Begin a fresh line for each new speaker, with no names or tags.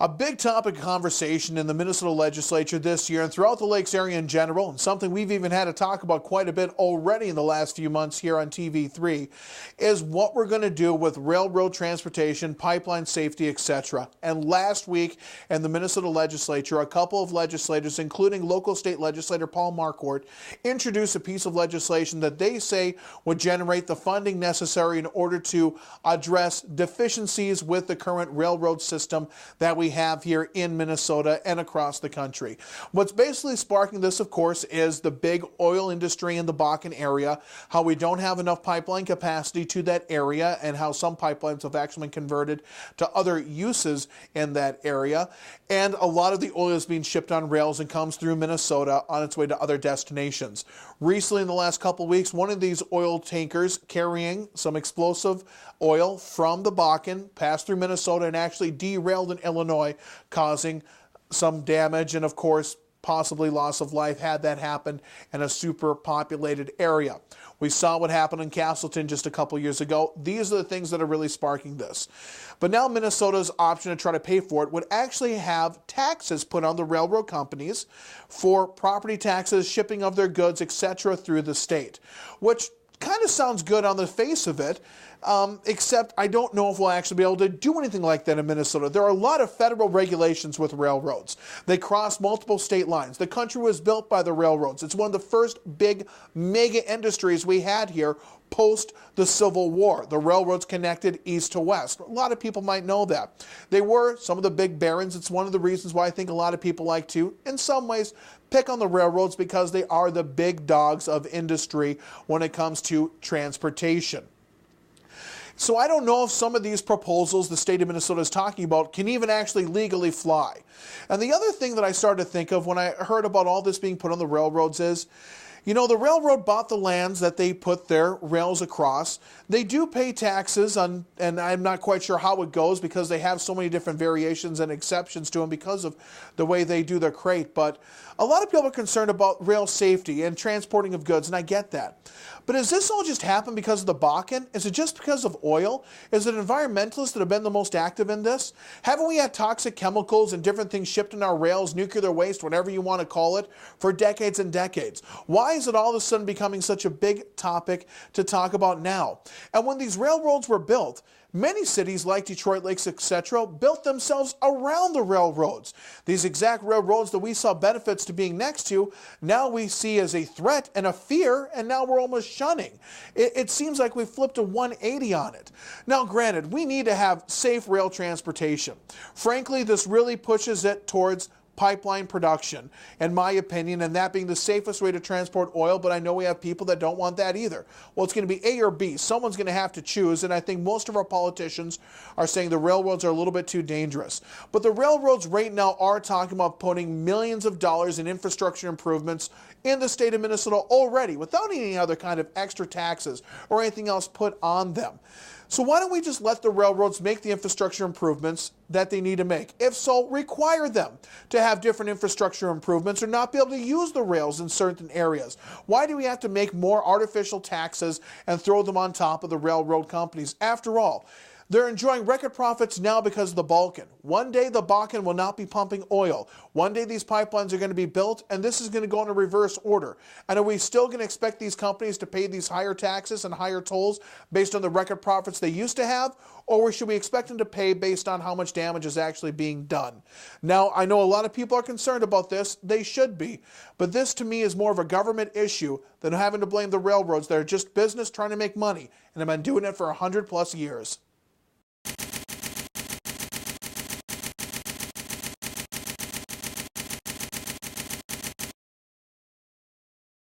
A big topic of conversation in the Minnesota legislature this year and throughout the Lakes area in general, and something we've even had to talk about quite a bit already in the last few months here on TV3, is what we're going to do with railroad transportation, pipeline safety, etc. And last week in the Minnesota legislature, a couple of legislators, including local state legislator Paul Marquardt, introduced a piece of legislation that they say would generate the funding necessary in order to address deficiencies with the current railroad system that we have here in Minnesota and across the country. What's basically sparking this, of course, is the big oil industry in the Bakken area, how we don't have enough pipeline capacity to that area, and how some pipelines have actually been converted to other uses in that area. And a lot of the oil is being shipped on rails and comes through Minnesota on its way to other destinations. Recently, in the last couple of weeks, one of these oil tankers carrying some explosive oil from the Bakken passed through Minnesota and actually derailed in Illinois, causing some damage and, of course, possibly loss of life had that happened in a super populated area. We saw what happened in Castleton just a couple years ago. These are the things that are really sparking this. But now Minnesota's option to try to pay for it would actually have taxes put on the railroad companies for property taxes, shipping of their goods, etc. through the state, which kind of sounds good on the face of it, except I don't know if we'll actually be able to do anything like that in Minnesota. There are a lot of federal regulations with railroads. They cross multiple state lines. The country was built by the railroads. It's one of the first big mega industries we had here post the Civil War. The railroads connected east to west. A lot of people might know that. They were some of the big barons. It's one of the reasons why I think a lot of people like to, in some ways, pick on the railroads, because they are the big dogs of industry when it comes to transportation. So I don't know if some of these proposals the state of Minnesota is talking about can even actually legally fly. And the other thing that I started to think of when I heard about all this being put on the railroads is, you know, the railroad bought the lands that they put their rails across. They do pay taxes on, and I'm not quite sure how it goes because they have so many different variations and exceptions to them because of the way they do their crate. But a lot of people are concerned about rail safety and transporting of goods, and I get that. But does this all just happen because of the Bakken? Is it just because of oil? Is it environmentalists that have been the most active in this? Haven't we had toxic chemicals and different things shipped in our rails, nuclear waste, whatever you want to call it, for decades and decades? Why is it all of a sudden becoming such a big topic to talk about now? And when these railroads were built, many cities like Detroit Lakes, etc., built themselves around the railroads. These exact railroads that we saw benefits to being next to, now we see as a threat and a fear, and now we're almost shunning. It seems like we flipped a 180 on it. Now, granted, we need to have safe rail transportation. Frankly, this really pushes it towards pipeline production, in my opinion, and that being the safest way to transport oil, but I know we have people that don't want that either. Well, it's going to be A or B. Someone's going to have to choose, and I think most of our politicians are saying the railroads are a little bit too dangerous. But the railroads right now are talking about putting millions of dollars in infrastructure improvements in the state of Minnesota already, without any other kind of extra taxes or anything else put on them. So why don't we just let the railroads make the infrastructure improvements that they need to make? If so, require them to have different infrastructure improvements or not be able to use the rails in certain areas. Why do we have to make more artificial taxes and throw them on top of the railroad companies? After all, they're enjoying record profits now because of the Bakken. One day the Bakken will not be pumping oil. One day these pipelines are going to be built, and this is going to go in a reverse order. And are we still going to expect these companies to pay these higher taxes and higher tolls based on the record profits they used to have? Or should we expect them to pay based on how much damage is actually being done? Now, I know a lot of people are concerned about this. They should be. But this, to me, is more of a government issue than having to blame the railroads that are just business trying to make money and have been doing it for 100+ years.